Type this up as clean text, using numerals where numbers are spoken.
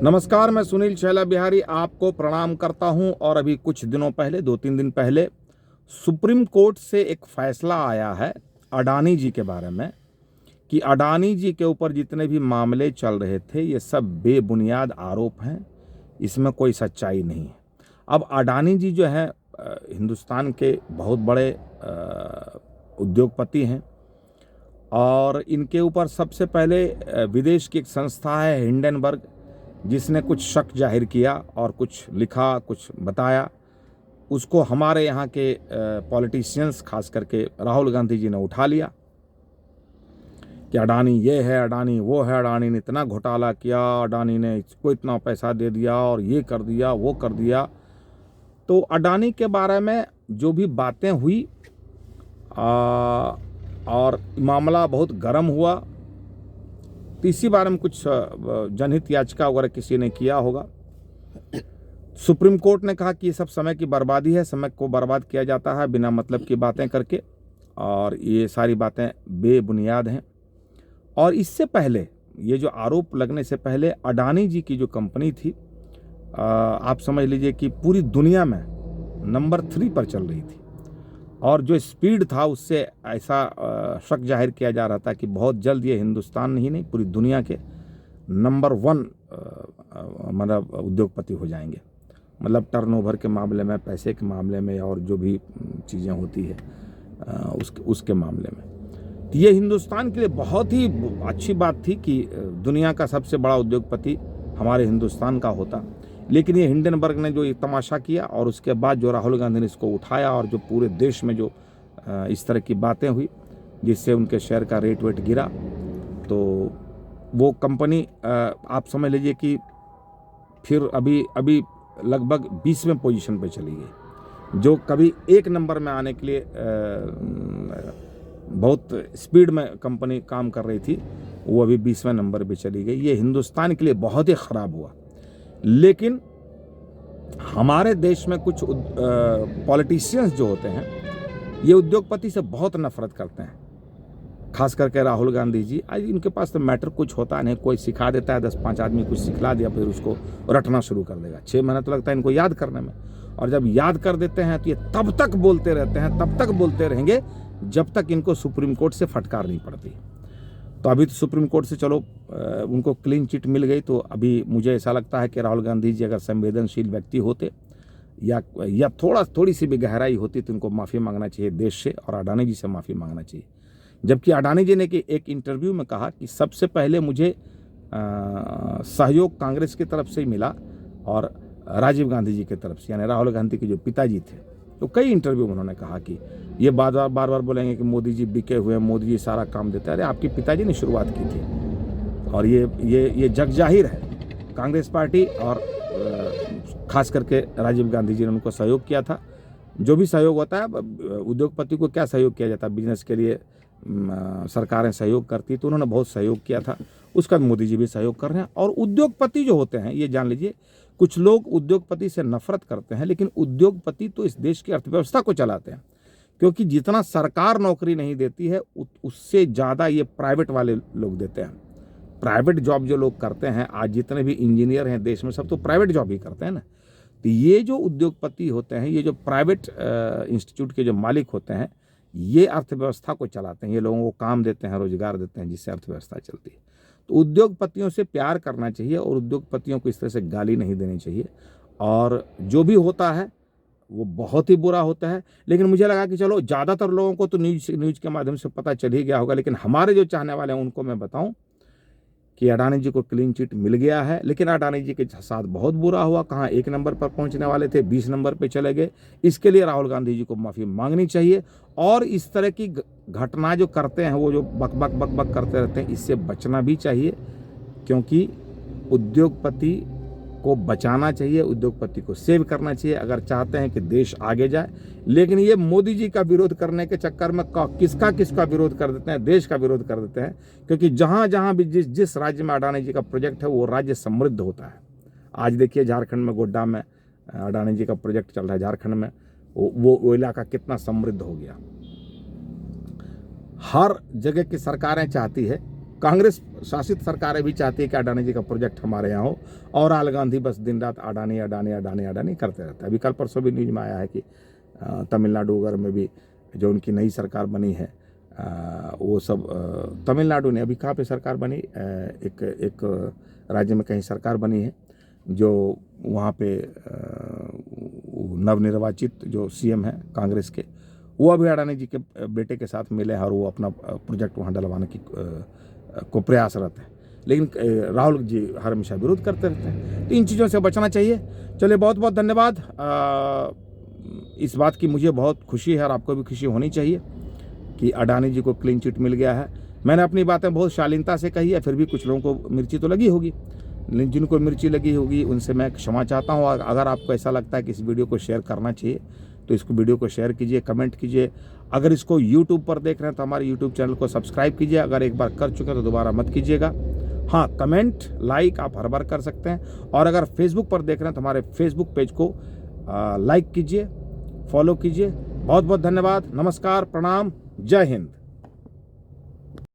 नमस्कार, मैं सुनील शैला बिहारी आपको प्रणाम करता हूं। और अभी कुछ दिनों पहले 2-3 दिन पहले सुप्रीम कोर्ट से एक फैसला आया है अडानी जी के बारे में कि अडानी जी के ऊपर जितने भी मामले चल रहे थे ये सब बेबुनियाद आरोप हैं, इसमें कोई सच्चाई नहीं है। अब अडानी जी जो है हिंदुस्तान के बहुत बड़े उद्योगपति हैं और इनके ऊपर सबसे पहले विदेश की एक संस्था है हिंडनबर्ग, जिसने कुछ शक जाहिर किया और कुछ लिखा, कुछ बताया। उसको हमारे यहाँ के पॉलिटिशियंस खास करके राहुल गांधी जी ने उठा लिया कि अडानी ये है, अडानी वो है, अडानी ने इतना घोटाला किया, अडानी ने इसको इतना पैसा दे दिया और ये कर दिया, वो कर दिया। तो अडानी के बारे में जो भी बातें हुई और मामला बहुत गर्म हुआ, तो इसी बारे में कुछ जनहित याचिका वगैरह किसी ने किया होगा। सुप्रीम कोर्ट ने कहा कि ये सब समय की बर्बादी है, समय को बर्बाद किया जाता है बिना मतलब की बातें करके, और ये सारी बातें बेबुनियाद हैं। और इससे पहले, ये जो आरोप लगने से पहले, अडानी जी की जो कंपनी थी, आप समझ लीजिए कि पूरी दुनिया में नंबर 3 पर चल रही थी। और जो स्पीड था उससे ऐसा शक जाहिर किया जा रहा था कि बहुत जल्द ये हिंदुस्तान ही नहीं पूरी दुनिया के नंबर 1 मतलब उद्योगपति हो जाएंगे। मतलब टर्नओवर के मामले में, पैसे के मामले में और जो भी चीज़ें होती है उसके मामले में। तो ये हिंदुस्तान के लिए बहुत ही अच्छी बात थी कि दुनिया का सबसे बड़ा उद्योगपति हमारे हिंदुस्तान का होता। लेकिन ये हिंडनबर्ग ने जो ये तमाशा किया और उसके बाद जो राहुल गांधी ने इसको उठाया और जो पूरे देश में जो इस तरह की बातें हुई जिससे उनके शेयर का रेट वेट गिरा, तो वो कंपनी आप समझ लीजिए कि फिर अभी लगभग 20वें पोजीशन पे चली गई। जो कभी 1 नंबर में आने के लिए बहुत स्पीड में कंपनी काम कर रही थी, वो अभी 20वें नंबर पे चली गई। ये हिंदुस्तान के लिए बहुत ही ख़राब हुआ। लेकिन हमारे देश में कुछ पॉलिटिशियंस जो होते हैं ये उद्योगपति से बहुत नफरत करते हैं, खास करके राहुल गांधी जी। आज इनके पास तो मैटर कुछ होता नहीं, कोई सिखा देता है, 10-5 आदमी कुछ सिखला दिया, फिर उसको रटना शुरू कर देगा। 6 महीना तो लगता है इनको याद करने में, और जब याद कर देते हैं तो ये तब तक बोलते रहते हैं, तब तक बोलते रहेंगे जब तक इनको सुप्रीम कोर्ट से फटकार नहीं पड़ती। तो अभी तो सुप्रीम कोर्ट से चलो उनको क्लीन चिट मिल गई, तो अभी मुझे ऐसा लगता है कि राहुल गांधी जी अगर संवेदनशील व्यक्ति होते या थोड़ी सी भी गहराई होती तो उनको माफ़ी मांगना चाहिए देश से, और अडानी जी से माफ़ी मांगना चाहिए। जबकि अडानी जी ने कि एक इंटरव्यू में कहा कि सबसे पहले मुझे सहयोग कांग्रेस की तरफ से ही मिला और राजीव गांधी जी की तरफ से, यानी राहुल गांधी के जो पिताजी थे। तो कई इंटरव्यू में उन्होंने कहा कि ये बार बार बोलेंगे कि मोदी जी बिके हुए हैं, मोदी जी सारा काम देते हैं। अरे आपके पिताजी ने शुरुआत की थी, और ये जग जाहिर है। कांग्रेस पार्टी और खास करके राजीव गांधी जी ने उनको सहयोग किया था। जो भी सहयोग होता है, उद्योगपति को क्या सहयोग किया जाता है, बिजनेस के लिए सरकारें सहयोग करती, तो उन्होंने बहुत सहयोग किया था। उसका मोदी जी भी सहयोग कर रहे हैं। और उद्योगपति जो होते हैं, ये जान लीजिए, कुछ लोग उद्योगपति से नफरत करते हैं, लेकिन उद्योगपति तो इस देश की अर्थव्यवस्था को चलाते हैं। क्योंकि जितना सरकार नौकरी नहीं देती है उससे ज़्यादा ये प्राइवेट वाले लोग देते हैं। प्राइवेट जॉब जो लोग करते हैं, आज जितने भी इंजीनियर हैं देश में, सब तो प्राइवेट जॉब ही करते हैं ना। तो ये जो उद्योगपति होते हैं, ये जो प्राइवेट इंस्टीट्यूट के जो मालिक होते हैं, ये अर्थव्यवस्था को चलाते हैं। ये लोगों को काम देते हैं, रोजगार देते हैं, जिससे अर्थव्यवस्था चलती है। तो उद्योगपतियों से प्यार करना चाहिए और उद्योगपतियों को इस तरह से गाली नहीं देनी चाहिए। और जो भी होता है वो बहुत ही बुरा होता है। लेकिन मुझे लगा कि चलो ज़्यादातर लोगों को तो न्यूज़ के माध्यम से पता चल ही गया होगा, लेकिन हमारे जो चाहने वाले हैं उनको मैं बताऊं कि अडानी जी को क्लीन चिट मिल गया है। लेकिन अडानी जी के साथ बहुत बुरा हुआ। कहाँ 1 नंबर पर पहुंचने वाले थे, 20 नंबर पे चले गए। इसके लिए राहुल गांधी जी को माफ़ी मांगनी चाहिए। और इस तरह की घटना जो करते हैं, वो जो बक बक करते रहते हैं, इससे बचना भी चाहिए। क्योंकि उद्योगपति को बचाना चाहिए, उद्योगपति को सेव करना चाहिए अगर चाहते हैं कि देश आगे जाए। लेकिन ये मोदी जी का विरोध करने के चक्कर में किसका विरोध कर देते हैं, देश का विरोध कर देते हैं। क्योंकि जहाँ भी जिस राज्य में अडानी जी का प्रोजेक्ट है, वो राज्य समृद्ध होता है। आज देखिए झारखंड में गोड्डा में अडानी जी का प्रोजेक्ट चल रहा है, झारखंड में वो इलाका कितना समृद्ध हो गया। हर जगह की सरकारें चाहती है कांग्रेस शासित सरकारें भी चाहती है कि अडानी जी का प्रोजेक्ट हमारे यहाँ हो, और राहुल गांधी बस दिन रात अडानी अडानी अडानी अडानी करते रहते हैं। अभी कल परसों भी न्यूज में आया है कि तमिलनाडु वगैरह में भी जो उनकी नई सरकार बनी है, वो सब तमिलनाडु ने अभी कहाँ पे सरकार बनी, एक राज्य में कहीं सरकार बनी है, जो वहाँ पे नवनिर्वाचित जो सीएम है कांग्रेस के, वो अभी अडानी जी के बेटे के साथ मिले हैं और वो अपना प्रोजेक्ट वहाँ डलवाने की को प्रयासरत है। लेकिन राहुल जी हमेशा विरोध करते रहते हैं। तो इन चीज़ों से बचना चाहिए। चलिए, बहुत बहुत धन्यवाद। इस बात की मुझे बहुत खुशी है और आपको भी खुशी होनी चाहिए कि अडानी जी को क्लीन चिट मिल गया है। मैंने अपनी बातें बहुत शालीनता से कही है, फिर भी कुछ लोगों को मिर्ची तो लगी होगी। जिनको मिर्ची लगी होगी उनसे मैं क्षमा चाहता हूँ। अगर आपको ऐसा लगता है कि इस वीडियो को शेयर करना चाहिए तो इसको वीडियो को शेयर कीजिए, कमेंट कीजिए। अगर इसको यूट्यूब पर देख रहे हैं तो हमारे यूट्यूब चैनल को सब्सक्राइब कीजिए। अगर एक बार कर चुके हैं तो दोबारा मत कीजिएगा। हाँ, कमेंट लाइक आप हर बार कर सकते हैं। और अगर फेसबुक पर देख रहे हैं तो हमारे फेसबुक पेज को लाइक कीजिए, फॉलो कीजिए। बहुत बहुत धन्यवाद। नमस्कार, प्रणाम, जय हिंद।